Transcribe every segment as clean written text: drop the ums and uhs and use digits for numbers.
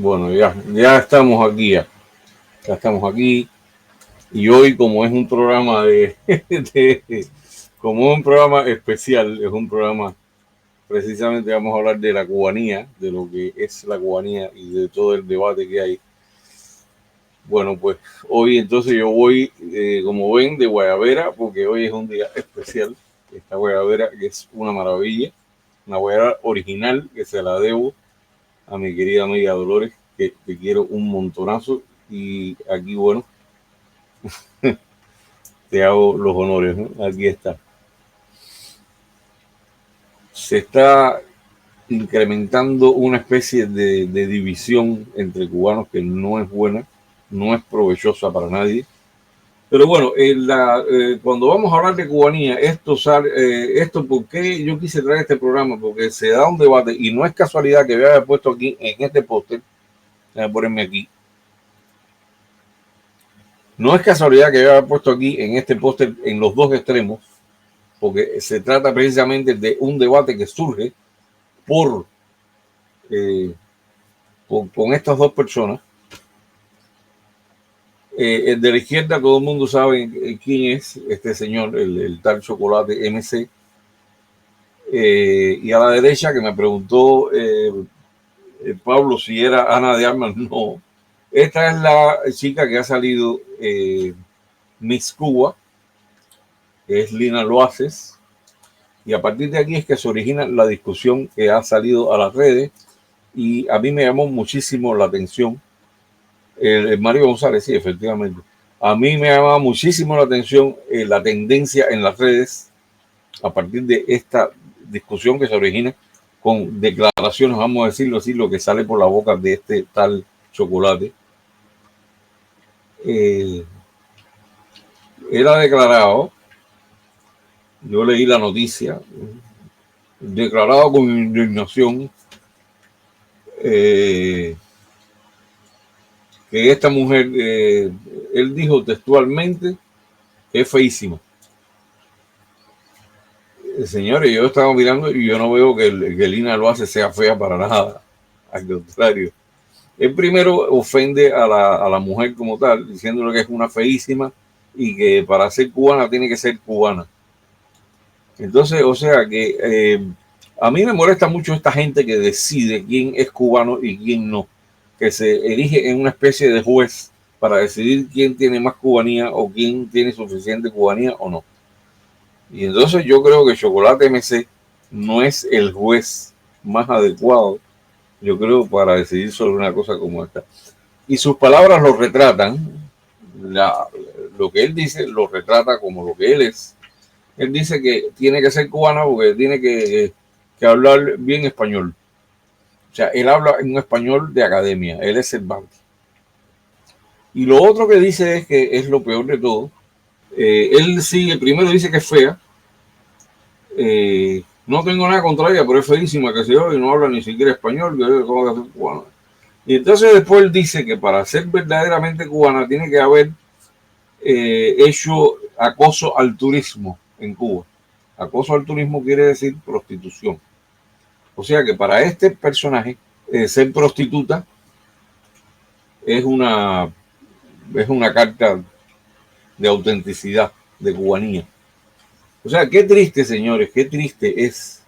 Bueno, ya estamos aquí, ya estamos aquí. Y hoy, como es un programa como un programa especial, es un programa, precisamente vamos a hablar de la cubanía, de lo que es la cubanía y de todo el debate que hay. Bueno, pues hoy entonces yo voy, como ven, de guayabera, porque hoy es un día especial. Esta guayabera que es una maravilla, una guayabera original que se la debo a mi querida amiga Dolores, que te quiero un montonazo. Y aquí, bueno, te hago los honores, ¿no? Aquí está. Se está incrementando una especie de división entre cubanos que no es buena, no es provechosa para nadie. Pero bueno, cuando vamos a hablar de cubanía, esto, ¿por qué yo quise traer este programa? Porque se da un debate y no es casualidad que vea puesto aquí en este póster, voy a ponerme aquí. No es casualidad que haya puesto aquí en este póster en los dos extremos, porque se trata precisamente de un debate que surge por, eh, con estas dos personas. El de la izquierda, todo el mundo sabe quién es este señor, el tal Chocolate MC. Y a la derecha, que me preguntó Pablo si era Ana de Armas, no. Esta es la chica que ha salido Miss Cuba, que es Lina Loaces. Y a partir de aquí es que se origina la discusión que ha salido a las redes y a mí me llamó muchísimo la atención. El Mario González, sí, efectivamente. A mí me llamaba muchísimo la atención la tendencia en las redes a partir de esta discusión que se origina con declaraciones, vamos a decirlo así, lo que sale por la boca de este tal Chocolate. Él ha declarado, yo leí la noticia, declarado con indignación que esta mujer, él dijo textualmente que es feísima. Señores, yo estaba mirando y yo no veo que Lina lo hace sea fea para nada. Al contrario. Él primero ofende a la mujer como tal, diciéndole que es una feísima y que para ser cubana tiene que ser cubana. Entonces, o sea que a mí me molesta mucho esta gente que decide quién es cubano y quién no, que se erige en una especie de juez para decidir quién tiene más cubanía o quién tiene suficiente cubanía o no. Y entonces yo creo que Chocolate MC no es el juez más adecuado, yo creo, para decidir sobre una cosa como esta. Y sus palabras lo retratan, lo que él dice lo retrata como lo que él es. Él dice que tiene que ser cubana porque tiene que hablar bien español. O sea, él habla en un español de academia, él es Cervantes. Y lo otro que dice es que es lo peor de todo. Él sigue, primero dice que es fea. No tengo nada contra ella, pero es feísima, que se yo, y no habla ni siquiera español, que como que es cubana. Y entonces después él dice que para ser verdaderamente cubana tiene que haber hecho acoso al turismo en Cuba. Acoso al turismo quiere decir prostitución. O sea que para este personaje, ser prostituta es una, es una carta de autenticidad, de cubanía. O sea, qué triste, señores, qué triste es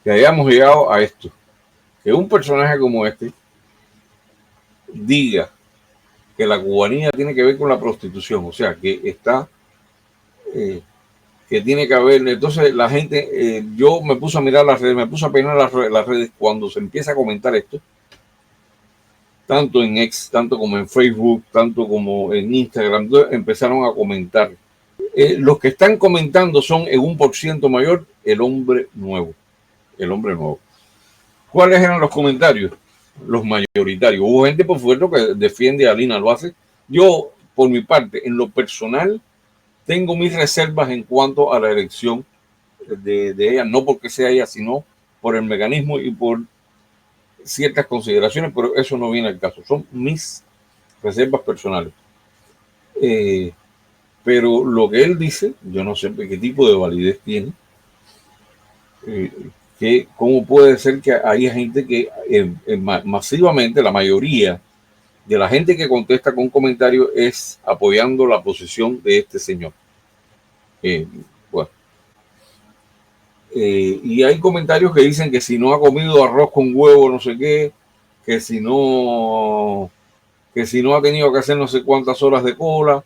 que hayamos llegado a esto. Que un personaje como este diga que la cubanía tiene que ver con la prostitución, o sea, que está, que tiene que haber, entonces la gente, yo me puse a mirar las redes, me puse a peinar las redes cuando se empieza a comentar esto, tanto en X, tanto como en Facebook, tanto como en Instagram, empezaron a comentar. Los que están comentando son en 1% mayor el hombre nuevo, el hombre nuevo. ¿Cuáles eran los comentarios? Los mayoritarios. Hubo gente, por supuesto, que defiende a Lina Loaces. Yo, por mi parte, en lo personal, tengo mis reservas en cuanto a la elección de ella, no porque sea ella, sino por el mecanismo y por ciertas consideraciones, pero eso no viene al caso. Son mis reservas personales. Pero lo que él dice, yo no sé qué tipo de validez tiene, que cómo puede ser que haya gente que masivamente, la mayoría de la gente que contesta con comentarios es apoyando la posición de este señor. Bueno, y hay comentarios que dicen que si no ha comido arroz con huevo, no sé qué, que si no ha tenido que hacer no sé cuántas horas de cola,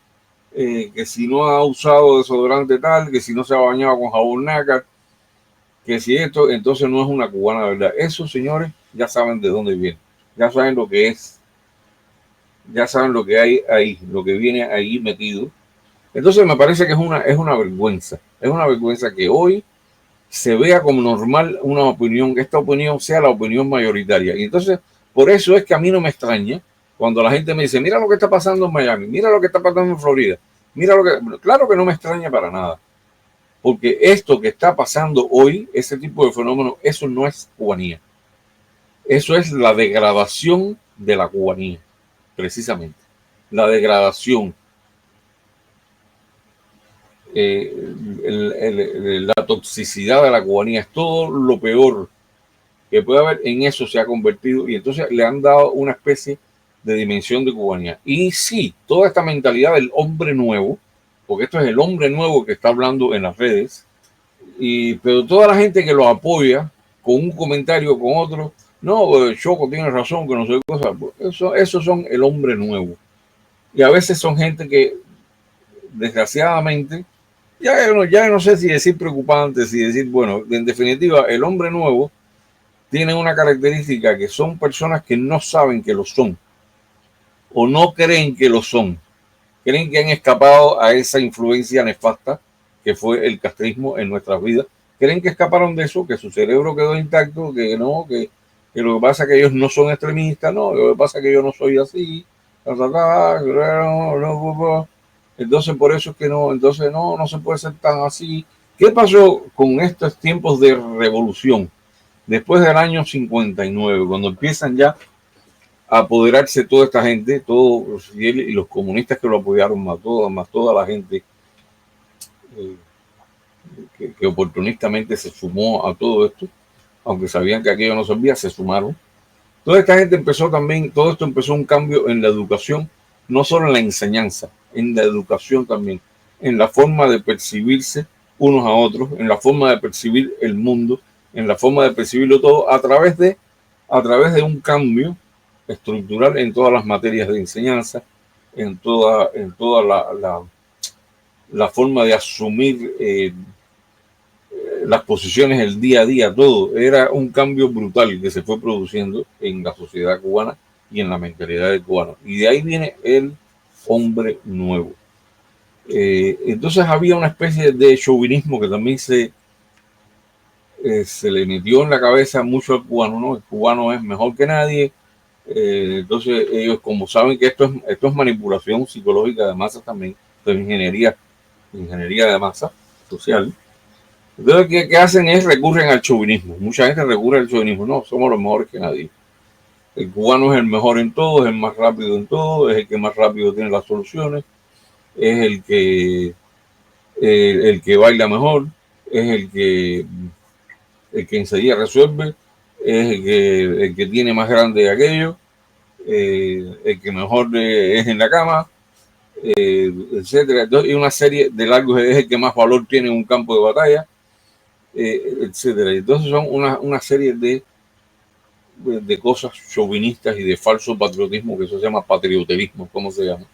que si no ha usado desodorante tal, que si no se ha bañado con jabón nácar, que si esto, entonces no es una cubana de verdad. Esos señores ya saben de dónde vienen, ya saben lo que es, ya saben lo que hay ahí, lo que viene ahí metido. Entonces me parece que es una vergüenza que hoy se vea como normal una opinión, que esta opinión sea la opinión mayoritaria. Y entonces, por eso es que a mí no me extraña cuando la gente me dice, mira lo que está pasando en Miami, mira lo que está pasando en Florida, mira lo que... Claro que no me extraña para nada, porque esto que está pasando hoy, ese tipo de fenómeno, eso no es cubanía. Eso es la degradación de la cubanía, precisamente. La degradación. La toxicidad de la cubanía es todo lo peor que puede haber, en eso se ha convertido, y entonces le han dado una especie de dimensión de cubanía. Y sí, toda esta mentalidad del hombre nuevo, porque esto es el hombre nuevo que está hablando en las redes, pero toda la gente que lo apoya con un comentario, con otro, no, Choco tiene razón, que no sé qué cosa, esos son el hombre nuevo. Y a veces son gente que, desgraciadamente, ya no sé si decir preocupante, si decir, bueno, en definitiva, el hombre nuevo tiene una característica, que son personas que no saben que lo son o no creen que lo son, creen que han escapado a esa influencia nefasta que fue el castrismo en nuestras vidas, creen que escaparon de eso, que su cerebro quedó intacto, que no, que lo que pasa es que ellos no son extremistas, no, lo que pasa es que yo no soy así, entonces por eso es que no, entonces no se puede ser tan así. ¿Qué pasó con estos tiempos de revolución? Después del año 59, cuando empiezan ya a apoderarse toda esta gente, todos y los comunistas que lo apoyaron, más toda la gente eh, que oportunistamente se sumó a todo esto, aunque sabían que aquello no servía, se sumaron. Toda esta gente empezó también, todo esto empezó un cambio en la educación, no solo en la enseñanza, en la educación también, en la forma de percibirse unos a otros, en la forma de percibir el mundo, en la forma de percibirlo todo a través de un cambio estructural en todas las materias de enseñanza, en toda la forma de asumir las posiciones, el día a día, todo. Era un cambio brutal que se fue produciendo en la sociedad cubana y en la mentalidad del cubano. Y de ahí viene el hombre nuevo. Entonces había una especie de chauvinismo que también se le metió en la cabeza mucho al cubano, ¿no? El cubano es mejor que nadie. Entonces ellos, como saben que esto es manipulación psicológica de masas también, esto es ingeniería de masa social. Entonces, ¿qué hacen? Recurren al chauvinismo. Mucha gente recurre al chauvinismo. No, somos los mejores que nadie. El cubano es el mejor en todo, es el más rápido en todo, es el que más rápido tiene las soluciones, es el que baila mejor, es el que enseguida resuelve, es el que tiene más grande aquello, el que mejor es en la cama, etcétera. Entonces, y una serie de largos, es el que más valor tiene en un campo de batalla, etcétera. Entonces son una serie de cosas chauvinistas y de falso patriotismo, que eso se llama patrioterismo, ¿cómo se llama?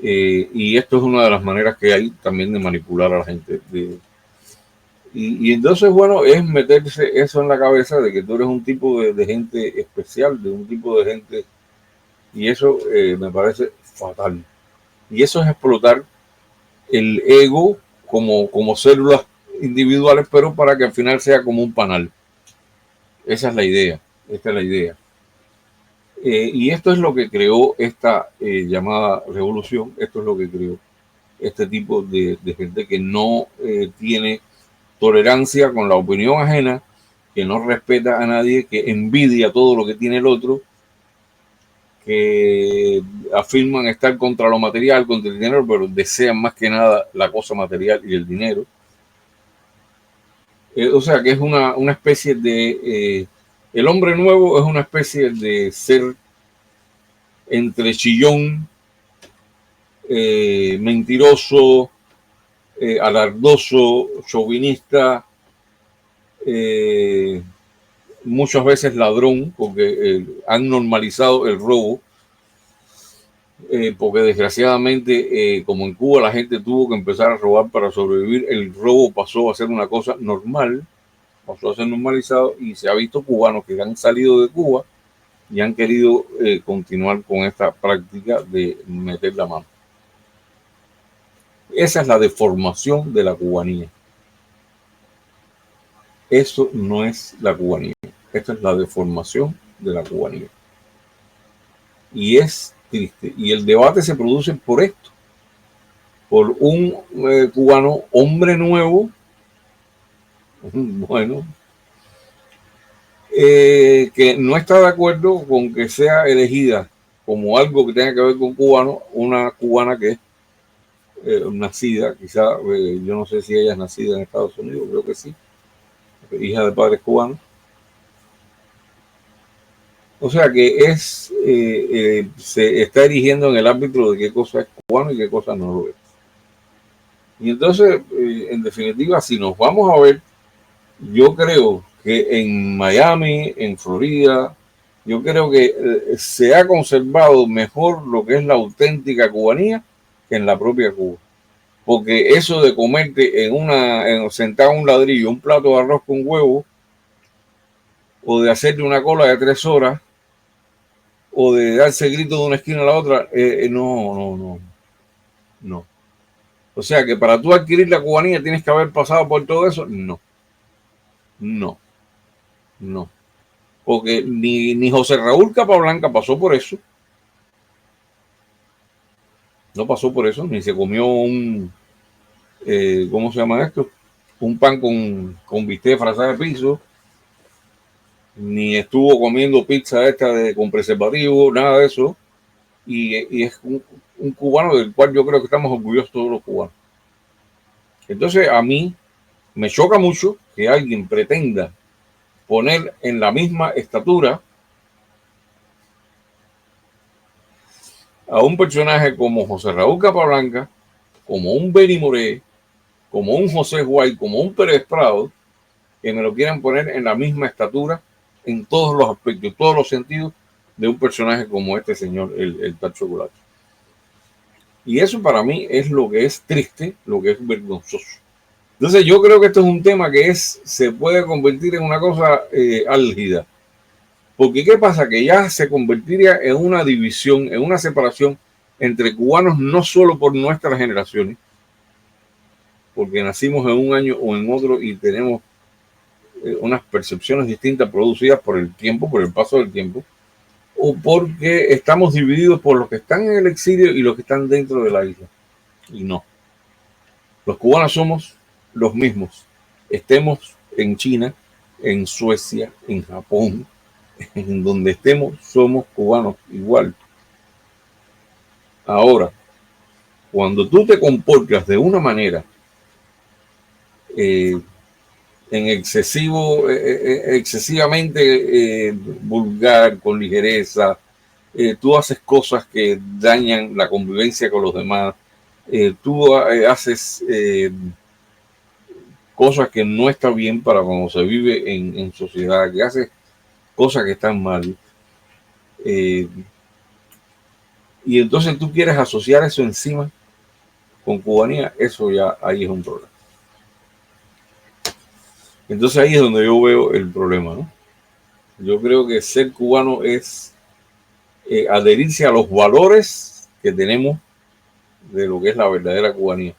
Y esto es una de las maneras que hay también de manipular a la gente. Y entonces, bueno, es meterse eso en la cabeza de que tú eres un tipo de gente especial, de un tipo de gente, y eso me parece fatal. Y eso es explotar el ego como células individuales, pero para que al final sea como un panal. Esa es la idea, esta es la idea. Y esto es lo que creó esta llamada revolución, esto es lo que creó este tipo de gente que no tiene tolerancia con la opinión ajena, que no respeta a nadie, que envidia todo lo que tiene el otro, que afirman estar contra lo material, contra el dinero, pero desean más que nada la cosa material y el dinero. O sea que es una especie de... el hombre nuevo es una especie de ser entre chillón, mentiroso, alardoso, chauvinista, eh, muchas veces ladrón, porque han normalizado el robo, porque desgraciadamente, como en Cuba la gente tuvo que empezar a robar para sobrevivir, el robo pasó a ser una cosa normal, pasó a ser normalizado y se ha visto cubanos que han salido de Cuba y han querido continuar con esta práctica de meter la mano. Esa es la deformación de la cubanía. Eso no es la cubanía. Esta es la deformación de la cubanía. Y es triste. Y el debate se produce por esto. Por un cubano, hombre nuevo, bueno, que no está de acuerdo con que sea elegida como algo que tenga que ver con cubano, una cubana que es nacida, quizá, yo no sé si ella es nacida en Estados Unidos, creo que sí, hija de padres cubanos. O sea que se está erigiendo en el ámbito de qué cosa es cubano y qué cosa no lo es. Y entonces, en definitiva, si nos vamos a ver, yo creo que en Miami, en Florida, yo creo que se ha conservado mejor lo que es la auténtica cubanía que en la propia Cuba. Porque eso de comerte sentado en un ladrillo, un plato de arroz con huevo, o de hacerte una cola de 3 horas, o de darse grito de una esquina a la otra, no. O sea que para tú adquirir la cubanía tienes que haber pasado por todo eso. No, no. Porque ni José Raúl Capablanca pasó por eso. No pasó por eso, ni se comió ¿cómo se llama esto? Un pan con bistec frazada de piso, ni estuvo comiendo pizza con preservativo, nada de eso. Y es un cubano del cual yo creo que estamos orgullosos todos los cubanos. Entonces a mí me choca mucho que alguien pretenda poner en la misma estatura a un personaje como José Raúl Capablanca, como un Benny Moré, como un José Guay, como un Pérez Prado, que me lo quieran poner en la misma estatura en todos los aspectos, todos los sentidos de un personaje como este señor, el Tal Chocolate. Y eso para mí es lo que es triste, lo que es vergonzoso. Entonces yo creo que esto es un tema que se puede convertir en una cosa álgida. Porque ¿qué pasa? Que ya se convertiría en una división, en una separación entre cubanos no solo por nuestras generaciones, porque nacimos en un año o en otro y tenemos unas percepciones distintas producidas por el tiempo, por el paso del tiempo, o porque estamos divididos por los que están en el exilio y los que están dentro de la isla. Y no. Los cubanos somos los mismos. Estemos en China, en Suecia, en Japón, en donde estemos, somos cubanos igual. Ahora, cuando tú te comportas de una manera excesivamente vulgar, con ligereza, tú haces cosas que dañan la convivencia con los demás, tú haces cosas que no están bien para cuando se vive en sociedad, que haces cosas que están mal. Y entonces tú quieres asociar eso encima con cubanía, eso ya ahí es un problema. Entonces ahí es donde yo veo el problema, ¿no? Yo creo que ser cubano es adherirse a los valores que tenemos de lo que es la verdadera cubanía.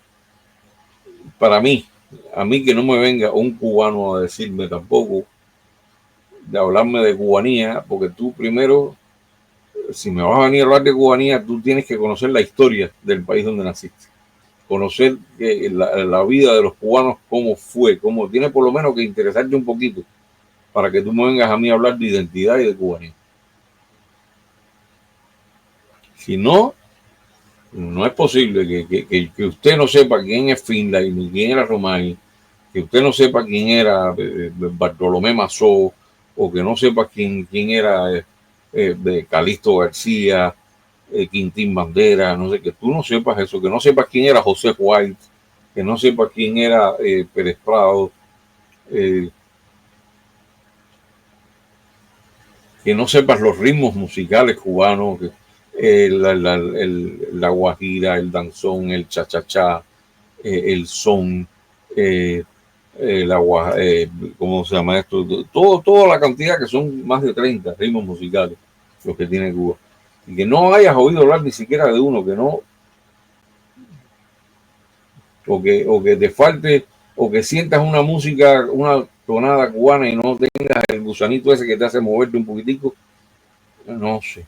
Para mí, a mí que no me venga un cubano a decirme tampoco, de hablarme de cubanía, porque tú primero, si me vas a venir a hablar de cubanía, tú tienes que conocer la historia del país donde naciste. Conocer la vida de los cubanos, cómo fue, cómo tiene por lo menos que interesarte un poquito para que tú me vengas a mí a hablar de identidad y de cubanía. Si no, no es posible que usted no sepa quién es Finlay, ni quién era Romay, que usted no sepa quién era Bartolomé Mazó, o que no sepa quién era de Calixto García, Quintín Bandera, no sé, que tú no sepas eso, que no sepas quién era José White, que no sepas quién era Pérez Prado, que no sepas los ritmos musicales cubanos, la guajira, el danzón, el cha-cha-cha, el son, ¿cómo se llama esto? Toda la cantidad, que son más de 30 ritmos musicales los que tiene Cuba. Y que no hayas oído hablar ni siquiera de uno, que no, o que te falte, o que sientas una música, una tonada cubana y no tengas el gusanito ese que te hace moverte un poquitico, no sé.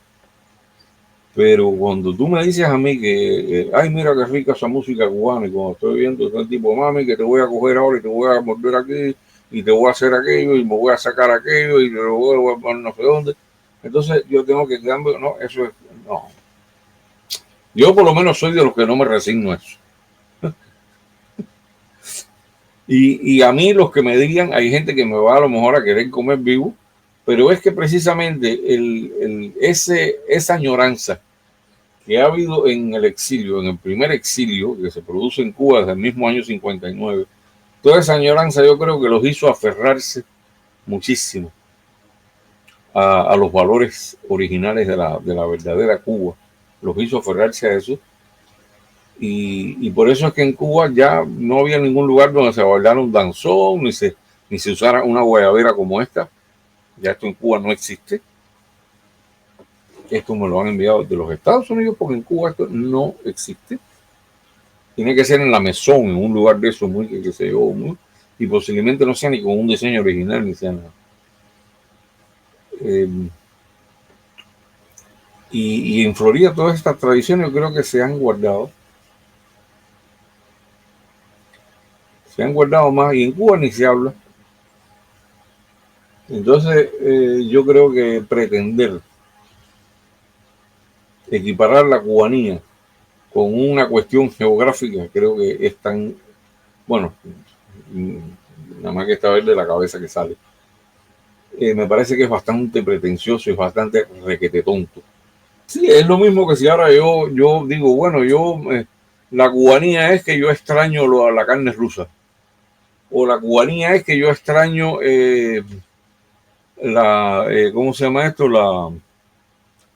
Pero cuando tú me dices a mí que, ay, mira qué rica esa música cubana, y cuando estoy viendo todo el tipo, mami, que te voy a coger ahora y te voy a morder aquí, y te voy a hacer aquello, y me voy a sacar aquello, y te lo voy a poner no sé dónde, entonces yo tengo que quedarme, no, eso es, no. Yo por lo menos soy de los que no me resigno a eso. Y a mí los que me digan, hay gente que me va a lo mejor a querer comer vivo, pero es que precisamente esa añoranza que ha habido en el exilio, en el primer exilio que se produce en Cuba desde el mismo año 59, toda esa añoranza yo creo que los hizo aferrarse muchísimo a los valores originales de la verdadera Cuba, los hizo aferrarse a eso. Y por eso es que en Cuba ya no había ningún lugar donde se bailara un danzón, ni se usara una guayabera como esta. Ya esto en Cuba no existe. Esto me lo han enviado de los Estados Unidos, porque en Cuba esto no existe. Tiene que ser en la mesón, en un lugar de eso muy, que se yo, y posiblemente no sea ni con un diseño original, ni sea nada. Y en Florida todas estas tradiciones yo creo que se han guardado. Se han guardado más, y en Cuba ni se habla. Entonces yo creo que pretender equiparar la cubanía con una cuestión geográfica, creo que es tan, bueno, nada más que está ver de la cabeza que sale. Me parece que es bastante pretencioso y bastante requete tonto. Sí, es lo mismo que si ahora yo digo, bueno, la cubanía es que yo extraño la carne rusa, o la cubanía es que yo extraño ¿cómo se llama esto?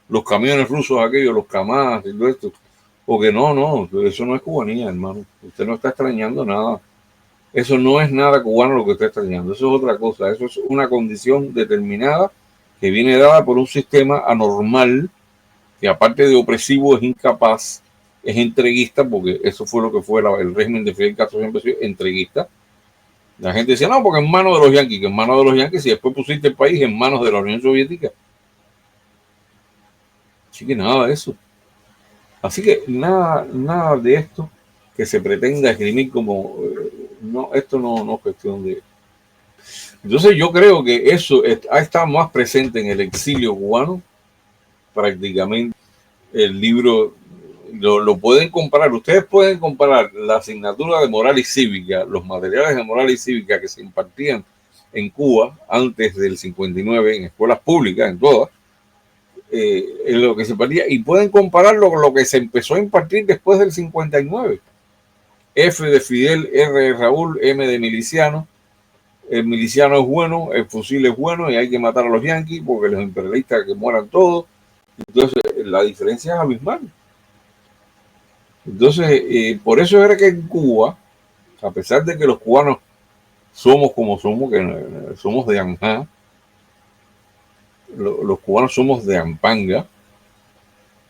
Los camiones rusos aquellos, los Kamaz y todo esto. Porque no, eso no es cubanía, hermano. Usted no está extrañando nada. Eso no es nada cubano lo que está extrañando. Eso es otra cosa. Eso es una condición determinada que viene dada por un sistema anormal que, aparte de opresivo, es incapaz, es entreguista, porque eso fue lo que fue el régimen de Fidel Castro, siempre fue entreguista. La gente decía, no, porque en manos de los yanquis, que en manos de los yanquis, y después pusiste el país en manos de la Unión Soviética. Así que nada de eso. Así que nada de esto que se pretenda esgrimir como, no, esto no es cuestión de... Entonces yo creo que eso ha estado más presente en el exilio cubano, prácticamente. El libro lo pueden comprar, ustedes pueden comprar la asignatura de moral y cívica, los materiales de moral y cívica que se impartían en Cuba antes del 59 en escuelas públicas, en todas, en lo que se impartía, y pueden compararlo con lo que se empezó a impartir después del 59. F de Fidel, R de Raúl, M de miliciano. El miliciano es bueno, el fusil es bueno y hay que matar a los yanquis porque los imperialistas que mueran todos. Entonces la diferencia es abismal. Entonces por eso era que en Cuba, a pesar de que los cubanos somos como somos, que somos de Anjá, los cubanos somos de Ampanga,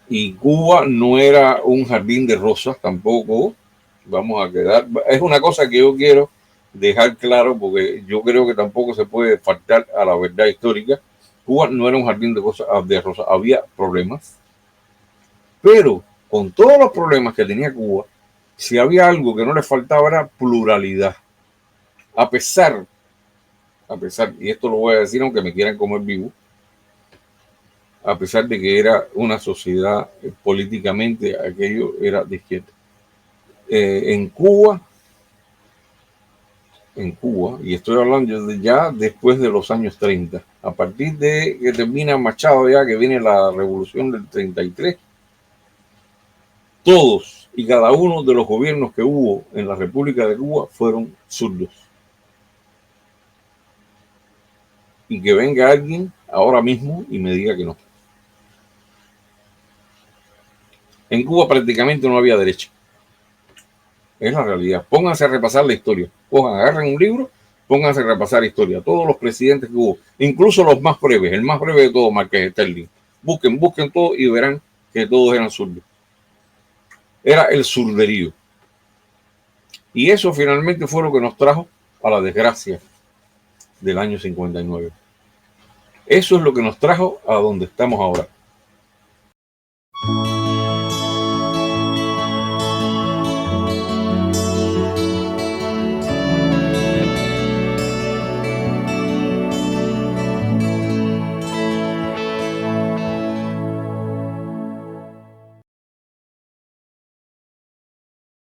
y Cuba no era un jardín de rosas tampoco. Vamos a quedar, es una cosa que yo quiero dejar claro, porque yo creo que tampoco se puede faltar a la verdad histórica. Cuba no era un jardín de rosas, había problemas, pero con todos los problemas que tenía Cuba, si había algo que no le faltaba era pluralidad. A pesar, y esto lo voy a decir aunque me quieran comer vivo, a pesar de que era una sociedad políticamente, aquello era de izquierda. En Cuba en Cuba, y estoy hablando ya después de los años 30, a partir de que termina Machado, ya que viene la revolución del 33, todos y cada uno de los gobiernos que hubo en la República de Cuba fueron zurdos. Y que venga alguien ahora mismo y me diga que no. En Cuba prácticamente no había derecha. Es la realidad. Pónganse a repasar la historia. Agarren un libro, pónganse a repasar la historia. Todos los presidentes que hubo, incluso los más breves, el más breve de todos, Marqués Sterling. Busquen todo y verán que todos eran zurdos. Era el zurderío. Y eso finalmente fue lo que nos trajo a la desgracia del año 59. Eso es lo que nos trajo a donde estamos ahora.